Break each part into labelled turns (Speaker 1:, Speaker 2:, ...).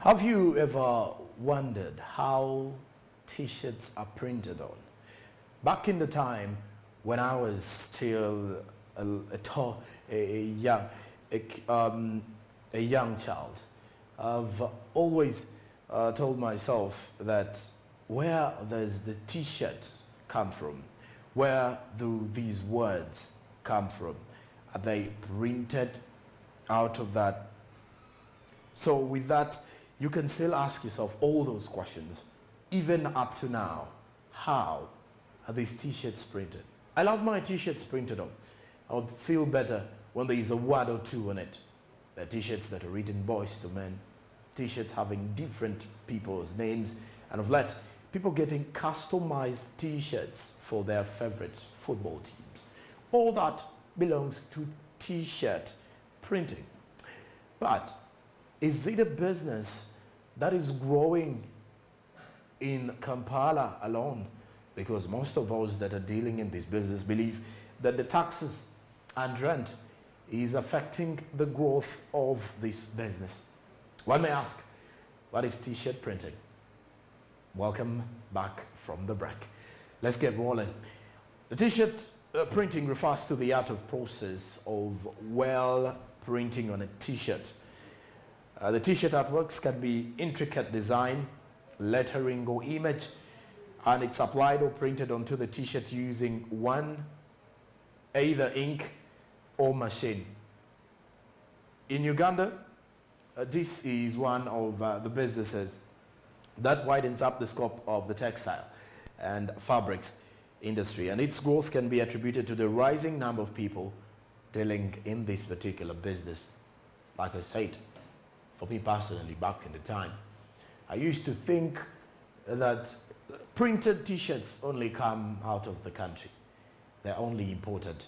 Speaker 1: Have you ever wondered how T-shirts are printed on? Back in the time when I was still a young child, I've always told myself that where does the T-shirt come from? Where do these words come from? Are they printed out of that? So with that, you can still ask yourself all those questions, even up to now. How are these T-shirts printed? I love my T-shirts printed on. I would feel better when there is a word or two on it. There are T-shirts that are written boys to men, T-shirts having different people's names, and of late, people getting customized T-shirts for their favorite football teams. All that belongs to T-shirt printing. But is it a business that is growing in Kampala alone? Because most of us that are dealing in this business believe that the taxes and rent is affecting the growth of this business. One may ask, what is T-shirt printing? Welcome back from the break. Let's get rolling. The T-shirt printing refers to the art of process of printing on a T-shirt. The T-shirt artworks can be intricate design, lettering or image, and it's applied or printed onto the T-shirt using either ink or machine. In Uganda, this is one of the businesses that widens up the scope of the textile and fabrics industry, and its growth can be attributed to the rising number of people dealing in this particular business. Like I said, for me personally, back in the time, I used to think that printed T-shirts only come out of the country. They're only imported,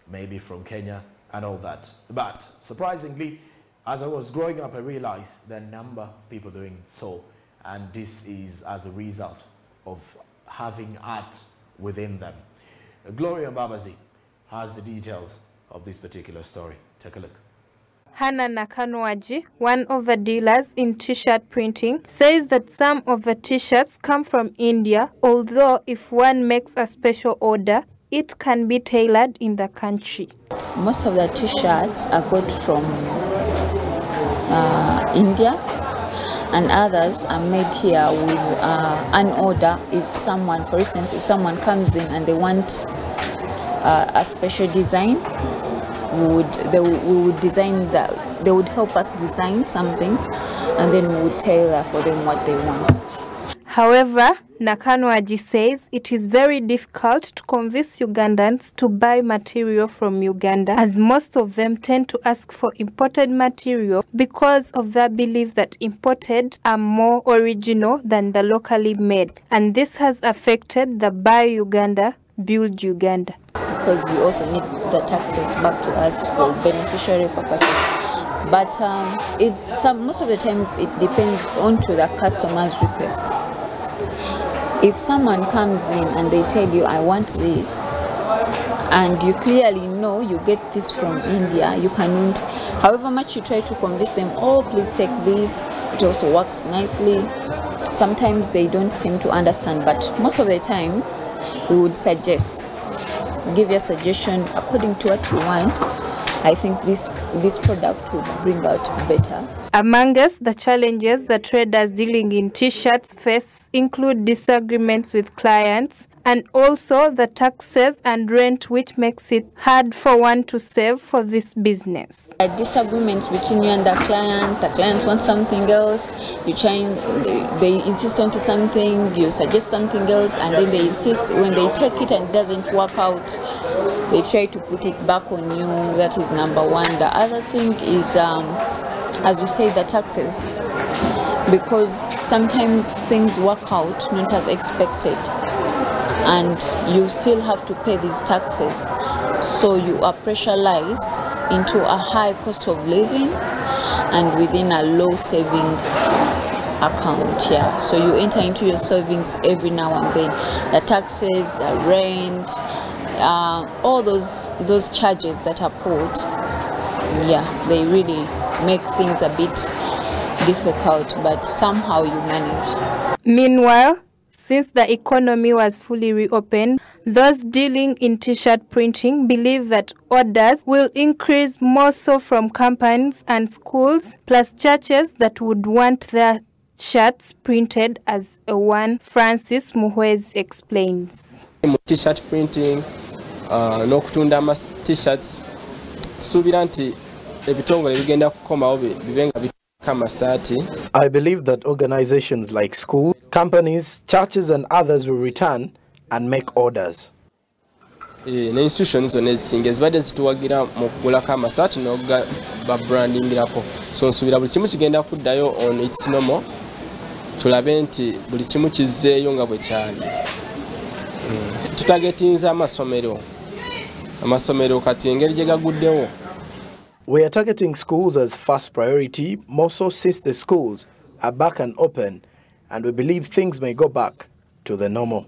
Speaker 1: maybe from Kenya and all that. But surprisingly, as I was growing up, I realized the number of people doing so, and this is as a result of having art within them. Gloria Mbabazi has the details of this particular story. Take a look.
Speaker 2: Hannah Nakanwaji, one of the dealers in T-shirt printing, says that some of the T-shirts come from India, although if one makes a special order, it can be tailored in the country.
Speaker 3: Most of the T-shirts are got from India, and others are made here with an order. If someone, for instance, if someone comes in and they want a special design, we would design that. They would help us design something, and then we would tailor for them what they want.
Speaker 2: However, Nakanwaji says it is very difficult to convince Ugandans to buy material from Uganda, as most of them tend to ask for imported material because of their belief that imported are more original than the locally made. And this has affected the Buy Uganda, Build Uganda.
Speaker 3: Because we also need the taxes back to us for beneficiary purposes. But most of the times it depends on to the customer's request. If someone comes in and they tell you, I want this, and you clearly know you get this from India, you can't, however much you try to convince them, oh, please take this, it also works nicely. Sometimes they don't seem to understand, but most of the time we would suggest, give you a suggestion according to what you want. I think this product would bring out better.
Speaker 2: Among us, the challenges that traders dealing in T-shirts face include disagreements with clients and also the taxes and rent, which makes it hard for one to save for this business.
Speaker 3: Disagreements between you and the client wants something else, they insist on something, you suggest something else, and then they insist. When they take it and it doesn't work out, they try to put it back on you. That is number one. The other thing is, as you say, the taxes, because sometimes things work out not as expected, and you still have to pay these taxes, so you are pressurized into a high cost of living and within a low saving account. So you enter into your savings every now and then. The taxes, the rent, all those charges that are put, they really make things a bit difficult, but somehow you manage.
Speaker 2: Meanwhile, since the economy was fully reopened, those dealing in T-shirt printing believe that orders will increase more so from companies and schools, plus churches that would want their shirts printed as a one. Francis Muhwez explains.
Speaker 4: T-shirt printing, n'okutunda t-shirts, tusuubira nti ebitongole bigenda kukomawo bibenga bikka amasaati.
Speaker 1: I believe that organizations like schools, companies, churches and others will return and make orders.
Speaker 4: Ne institutions zonna ezisinga ezibadde zituwagira mu kugulako amasaati n'oga babrandingirako. So nsuubira buli kimu kigenda kuddayo on its normal, tulabe nti buli kimu kizzeeyo nga bwe kyali. Tutagetinza amasomero kati engeri gye gaguddewo.
Speaker 1: We are targeting schools as first priority, more so since the schools are back and open, and we believe things may go back to the normal.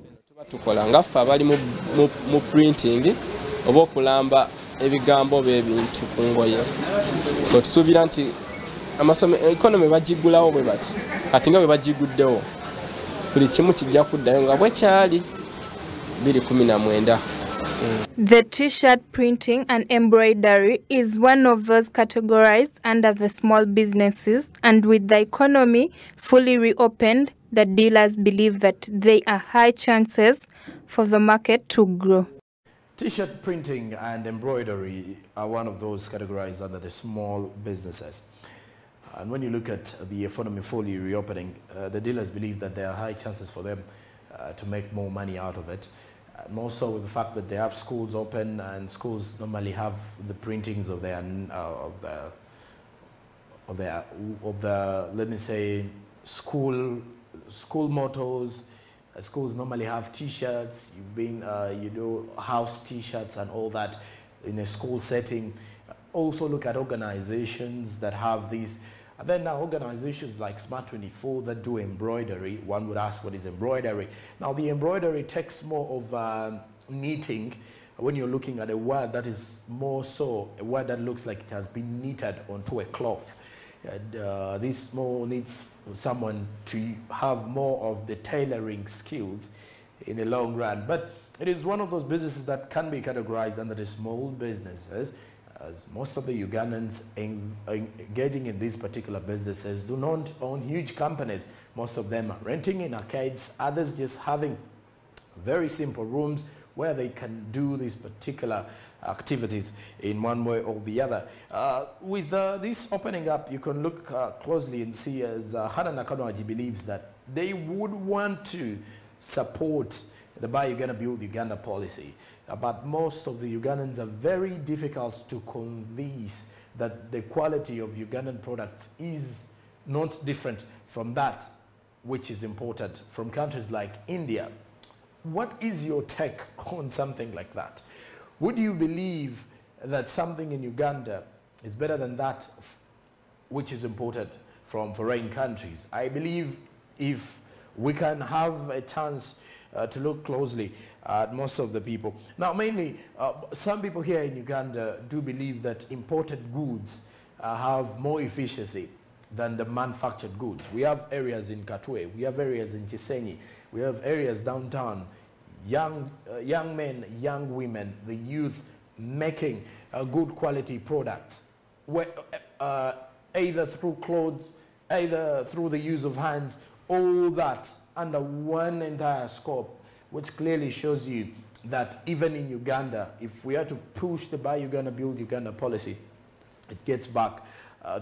Speaker 4: Tukola ngaffe abali mu printing oba okulamba ebigambo by'ebintu ku ngoye. So tusuubira nti economy bagigulawo bwe bati ati nga bwe bagiguddewo buli kimu kijja kuddayo nga bwe kyali 2019.
Speaker 2: The T-shirt printing and embroidery is one of those categorized under the small businesses, and with the economy fully reopened, the dealers believe that there are high chances for the market to grow.
Speaker 1: T-shirt printing and embroidery are one of those categorized under the small businesses. And when you look at the economy fully reopening, the dealers believe that there are high chances for them to make more money out of it. More so with the fact that they have schools open, and schools normally have the printings of the let me say school mottos. Schools normally have T-shirts. You do house T-shirts and all that in a school setting. Also look at organizations that have these. And then now organizations like Smart 24 that do embroidery. One would ask, what is embroidery? Now the embroidery takes more of knitting. When you're looking at a word that is more so a word that looks like it has been knitted onto a cloth. And, this more needs someone to have more of the tailoring skills in the long run. But it is one of those businesses that can be categorized under the small businesses, as most of the Ugandans engaging in these particular businesses do not own huge companies. Most of them are renting in arcades, others just having very simple rooms where they can do these particular activities in one way or the other. With this opening up, you can look closely and see as Hana Nakanoaji believes that they would want to support the Buy Uganda Build Uganda policy. But most of the Ugandans are very difficult to convince that the quality of Ugandan products is not different from that which is imported from countries like India. What is your take on something like that? Would you believe that something in Uganda is better than that which is imported from foreign countries? I believe if we can have a chance to look closely at most of the people. Now, mainly, some people here in Uganda do believe that imported goods have more efficiency than the manufactured goods. We have areas in Katwe, we have areas in Chisenyi, we have areas downtown, young men, young women, the youth making good quality products, where, either through clothes, either through the use of hands, all that under one entire scope, which clearly shows you that even in Uganda, if we are to push the Buy Uganda, Build Uganda policy, it gets back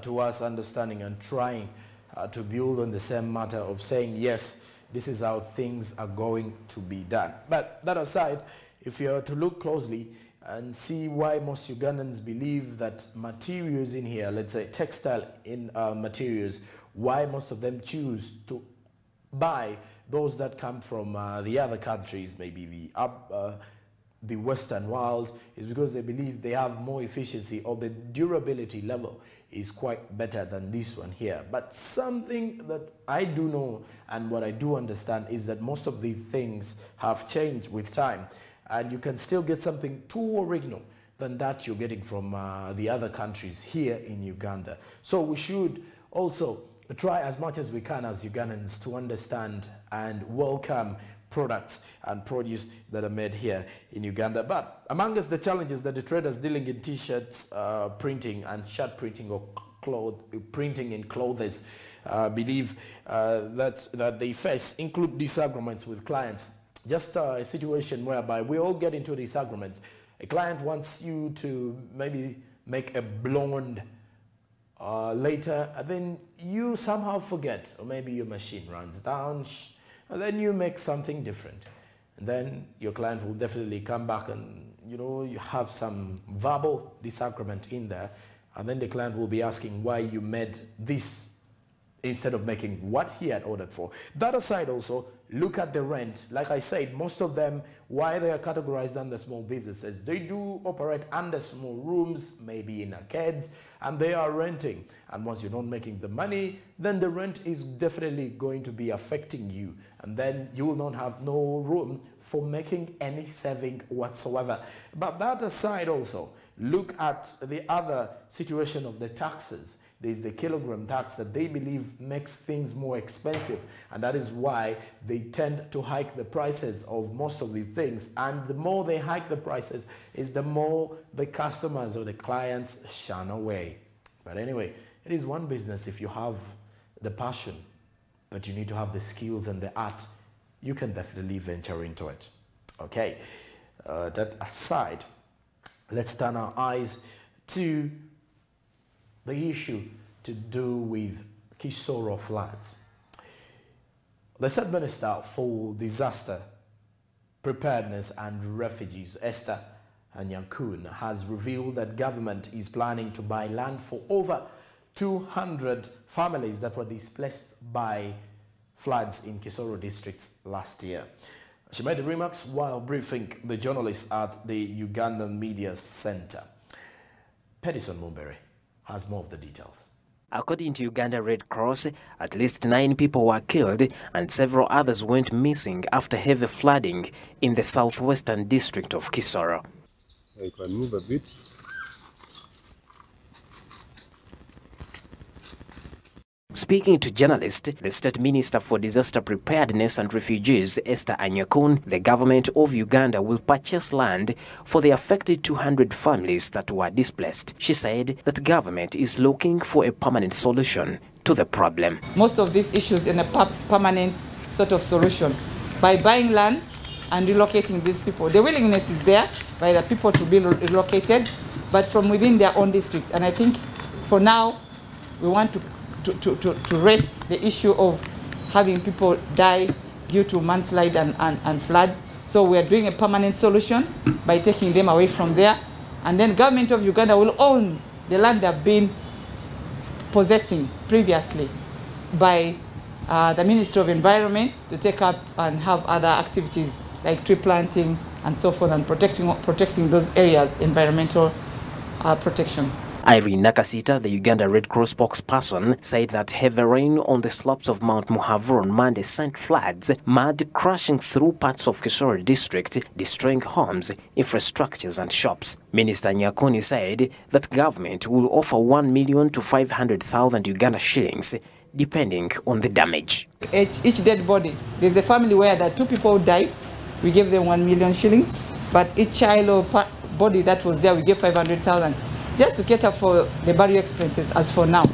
Speaker 1: to us understanding and trying to build on the same matter of saying, yes, this is how things are going to be done. But that aside, if you are to look closely and see why most Ugandans believe that materials in here, let's say textile in materials, why most of them choose to buy those that come from the other countries, maybe the Western world, is because they believe they have more efficiency, or the durability level is quite better than this one here. But something that I do know and what I do understand is that most of these things have changed with time, and you can still get something too original than that you're getting from the other countries here in Uganda. So we should also try as much as we can as Ugandans to understand and welcome products and produce that are made here in Uganda. But among us, the challenges that the traders dealing in t-shirts printing and shirt printing or printing in clothes believe that they face include disagreements with clients. Just a situation whereby we all get into disagreements. A client wants you to maybe make a blonde later, and then you somehow forget, or maybe your machine runs down, and then you make something different. And then your client will definitely come back and, you know, you have some verbal disagreement in there, and then the client will be asking why you made this instead of making what he had ordered for. That aside also, look at the rent. Like I said, most of them, why they are categorized under small businesses, they do operate under small rooms, maybe in arcades, and they are renting. And once you're not making the money, then the rent is definitely going to be affecting you. And then you will not have no room for making any saving whatsoever. But that aside also, look at the other situation of the taxes. There's the kilogram tax that they believe makes things more expensive, and that is why they tend to hike the prices of most of the things. And the more they hike the prices is the more the customers or the clients shun away. But anyway, it is one business. If you have the passion, but you need to have the skills and the art, you can definitely venture into it. Okay, that aside, let's turn our eyes to the issue to do with KISORO floods. The State Minister for Disaster Preparedness and Refugees, Esther Anyakun, has revealed that government is planning to buy land for over 200 families that were displaced by floods in KISORO districts last year. She made the remarks while briefing the journalists at the Ugandan Media Center. Pedison Mumbere has more of the details.
Speaker 5: According to Uganda Red Cross, at least 9 people were killed and several others went missing after heavy flooding in the southwestern district of KISORO.
Speaker 6: I can move a bit.
Speaker 5: Speaking to journalists, the State Minister for Disaster Preparedness and Refugees, Esther Anyakun, the government of Uganda will purchase land for the affected 200 families that were displaced. She said that government is looking for a permanent solution to the problem.
Speaker 7: Most of these issues in a permanent sort of solution by buying land and relocating these people. The willingness is there by the people to be relocated, but from within their own district. And I think for now, we want to rest the issue of having people die due to mudslide and floods. So we are doing a permanent solution by taking them away from there. And then government of Uganda will own the land they've been possessing previously by the Ministry of Environment to take up and have other activities like tree planting and so forth, and protecting those areas, environmental protection.
Speaker 5: Irene Nakasita, the Uganda Red Cross spokesperson, said that heavy rain on the slopes of Mount Muhavura on Monday sent floods, mud crashing through parts of KISORO district, destroying homes, infrastructures and shops. Minister Nyakuni said that government will offer 1 million to 500,000 Uganda shillings, depending on the damage.
Speaker 7: Each dead body, there's a family where the 2 people died, we gave them 1 million shillings, but each child or body that was there, we gave 500,000. Just to cater for the burial expenses as for now.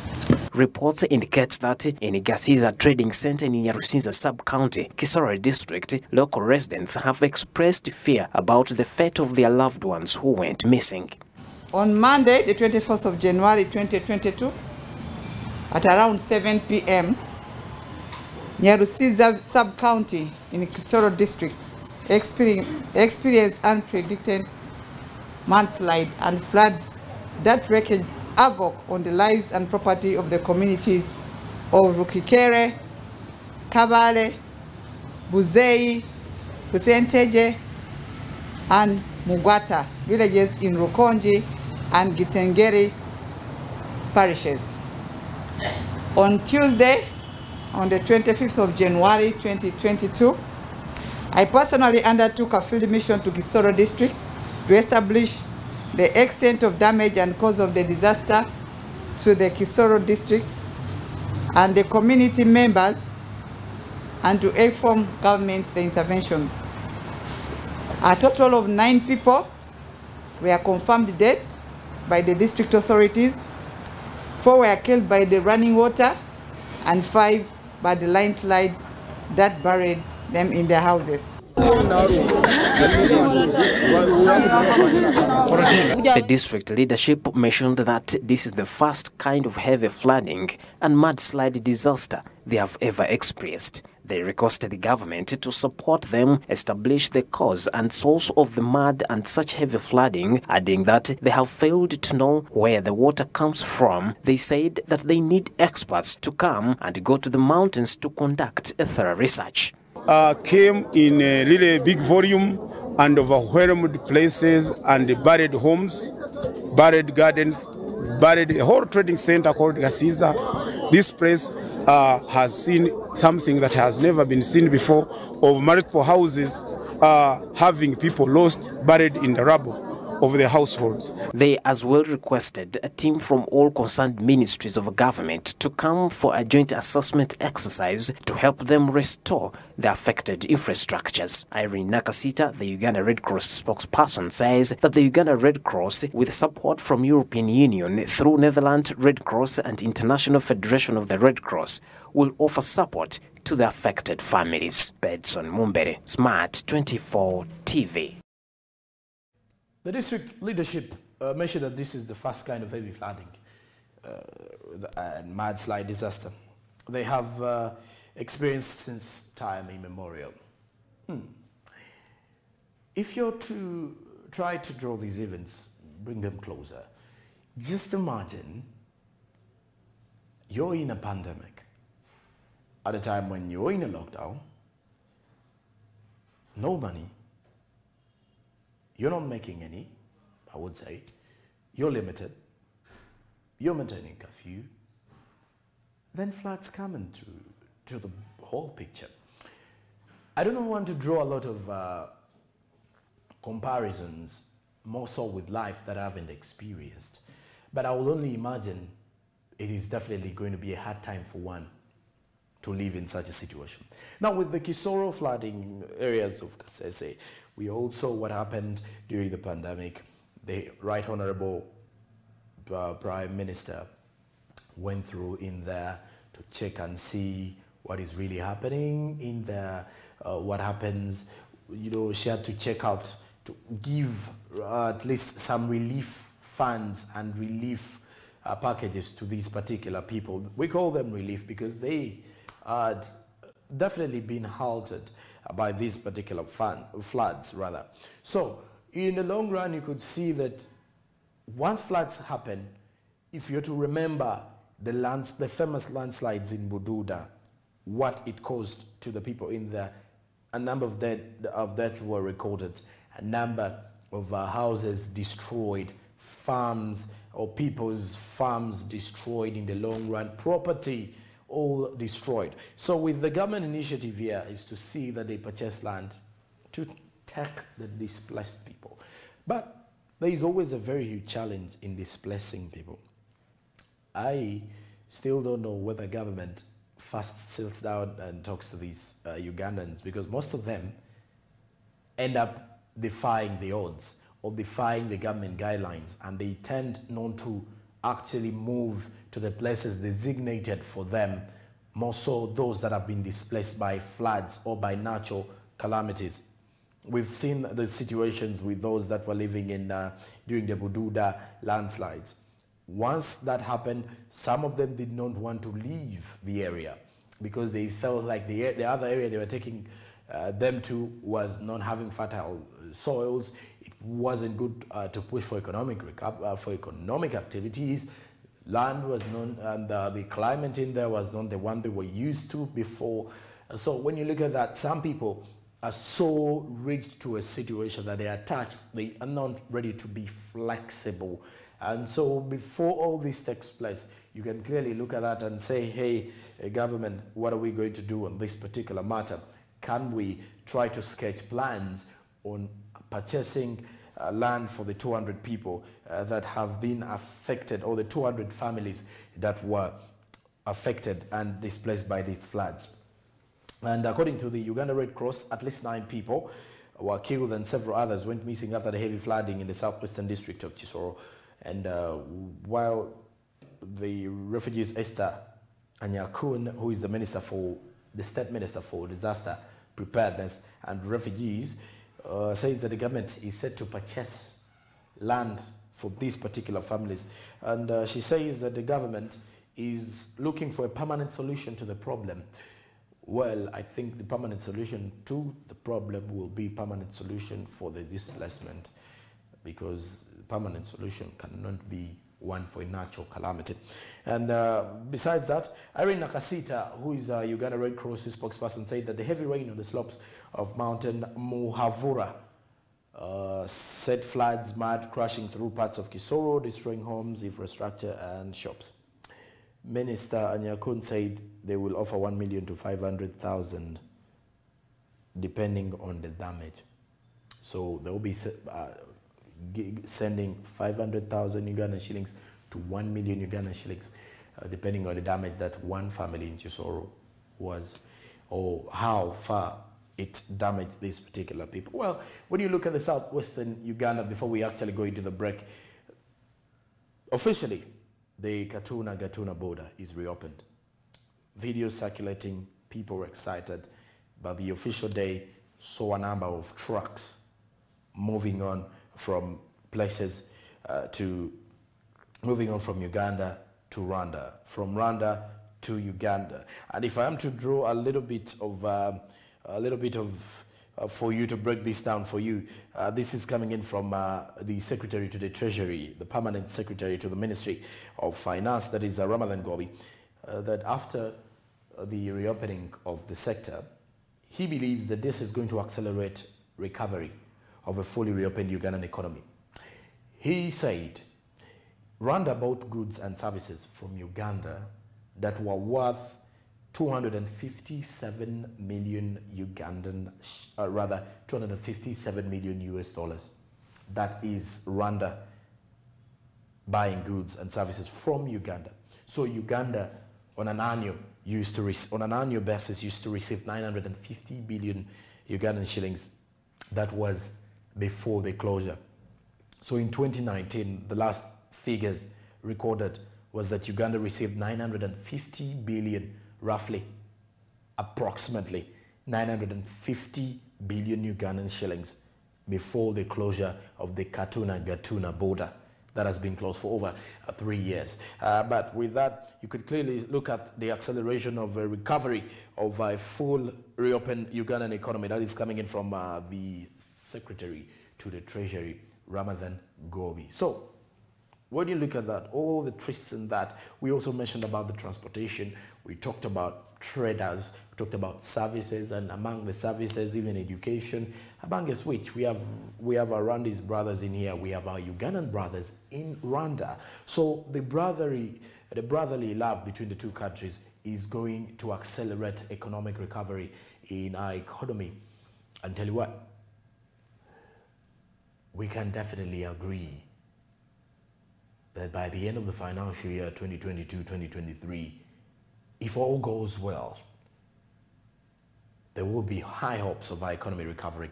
Speaker 5: Reports indicate that in Gasiza Trading Center in Nyarusinza sub-county, KISORO district, local residents have expressed fear about the fate of their loved ones who went missing.
Speaker 7: On Monday, the 24th of January 2022, at around 7 p.m., Nyarusinza sub-county in KISORO district experienced unpredicted mudslide and floods that wreaked havoc on the lives and property of the communities of Rukikere, Kabale, Buzei, Kusenteje, and Mugwata villages in Rukonji and Gitengeri parishes. On Tuesday, on the 25th of January 2022, I personally undertook a field mission to KISORO district to establish the extent of damage and cause of the disaster to the KISORO district and the community members, and to inform governments the interventions. A total of 9 people were confirmed dead by the district authorities. 4 were killed by the running water, and 5 by the landslide that buried them in their houses.
Speaker 5: The district leadership mentioned that this is the first kind of heavy flooding and mudslide disaster they have ever experienced. They requested the government to support them establish the cause and source of the mud and such heavy flooding, adding that they have failed to know where the water comes from. They said that they need experts to come and go to the mountains to conduct a thorough research.
Speaker 8: Came in a really big volume and overwhelmed places and buried homes, buried gardens, buried a whole trading center called Gasiza. This place has seen something that has never been seen before, of multiple houses having people lost, buried in the rubble of the households.
Speaker 5: They as well requested a team from all concerned ministries of government to come for a joint assessment exercise to help them restore the affected infrastructures. Irene Nakasita, the Uganda Red Cross spokesperson, says that the Uganda Red Cross, with support from European Union through Netherlands Red Cross and International Federation of the Red Cross, will offer support to the affected families. Bedson Mumbere, Smart 24 TV.
Speaker 1: The district leadership mentioned that this is the first kind of heavy flooding and mudslide disaster they have experienced since time immemorial. If you're to try to draw these events, bring them closer, just imagine you're in a pandemic at a time when you're in a lockdown, no money, you're not making any, I would say. You're limited. You're maintaining curfew. Then floods come into the whole picture. I don't want to draw a lot of comparisons, more so with life that I haven't experienced. But I will only imagine it is definitely going to be a hard time for one to live in such a situation. Now, with the KISORO flooding areas of Kasese, we all saw what happened during the pandemic. The Right Honorable Prime Minister went through in there to check and see what is really happening in there, what happens. You know, she had to check out to give at least some relief funds and relief packages to these particular people. We call them relief because they had definitely been halted by these particular floods rather. So in the long run, you could see that once floods happen, if you're to remember the famous landslides in Bududa, what it caused to the people in there, a number of deaths were recorded, a number of houses destroyed, farms or people's farms destroyed in the long run, property all destroyed. So with the government initiative here is to see that they purchase land to take the displaced people. But there is always a very huge challenge in displacing people. I still don't know whether government first sits down and talks to these Ugandans, because most of them end up defying the odds or defying the government guidelines, and they tend not to actually move to the places designated for them, more so those that have been displaced by floods or by natural calamities. We've seen the situations with those that were living in during the Bududa landslides. Once that happened, some of them did not want to leave the area because they felt like the other area they were taking them to was not having fertile soils. It wasn't good to push for economic activities. Land was not, and the climate in there was not the one they were used to before. So when you look at that, some people are so rigged to a situation that they are attached, they are not ready to be flexible. And so before all this takes place, you can clearly look at that and say, hey, government, what are we going to do on this particular matter? Can we try to sketch plans on purchasing land for the 200 people that have been affected, or the 200 families that were affected and displaced by these floods. And according to the Uganda Red Cross, at least 9 people were killed and several others went missing after the heavy flooding in the southwestern district of KISORO. And while the refugees Esther Anyakun, who is the state minister for disaster preparedness and refugees, says that the government is set to purchase land for these particular families. And she says that the government is looking for a permanent solution to the problem. Well, I think the permanent solution to the problem will be permanent solution for the displacement, because permanent solution cannot be one for a natural calamity. And besides that, Irene Nakasita, who is a Uganda Red Cross spokesperson, said that the heavy rain on the slopes of Mountain Muhavura set floods, mud crashing through parts of KISORO, destroying homes, infrastructure, and shops. Minister Anyakun said they will offer 1 million to 500,000 depending on the damage. So they will be sending 500,000 Ugandan shillings to 1 million Ugandan shillings, depending on the damage that one family in KISORO was, or how far it damaged these particular people. Well, when you look at the southwestern Uganda, before we actually go into the break, officially, the Gatuna border is reopened. Videos circulating, people were excited, but the official day saw a number of trucks moving on from places moving on from Uganda to Rwanda, from Rwanda to Uganda. And if I am to draw a little bit of for you to break this down for you, this is coming in from the Secretary to the Treasury, the Permanent Secretary to the Ministry of Finance, that is Ramadan Gobi, that after the reopening of the sector, he believes that this is going to accelerate recovery of a fully reopened Ugandan economy. He said, Rwanda bought goods and services from Uganda that were worth 257 million $257 million US dollars. That is Rwanda buying goods and services from Uganda. So Uganda, on an annual basis, used to receive 950 billion Ugandan shillings. That was before the closure. So in 2019, the last figures recorded was that Uganda received 950 billion, roughly, approximately 950 billion Ugandan shillings before the closure of the Gatuna border that has been closed for over 3 years. But with that, you could clearly look at the acceleration of a recovery of a full reopened Ugandan economy. That is coming in from the Secretary to the Treasury, Ramadan Gobi. So when you look at that, all the twists in that, we also mentioned about the transportation, we talked about traders, we talked about services, and among the services, even education, among which we have our Rwandese brothers in here, we have our Ugandan brothers in Rwanda. So the brotherly love between the two countries is going to accelerate economic recovery in our economy. And tell you what, we can definitely agree that by the end of the financial year 2022-2023, if all goes well, there will be high hopes of our economy recovering.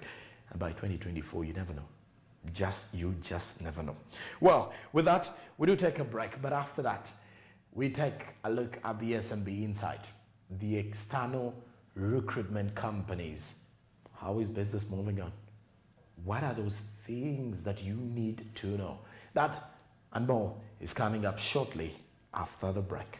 Speaker 1: And by 2024, you never know. You just never know. Well, with that, we do take a break. But after that, we take a look at the SMB Insight, the external recruitment companies. How is business moving on? What are those things that you need to know? That and more is coming up shortly after the break.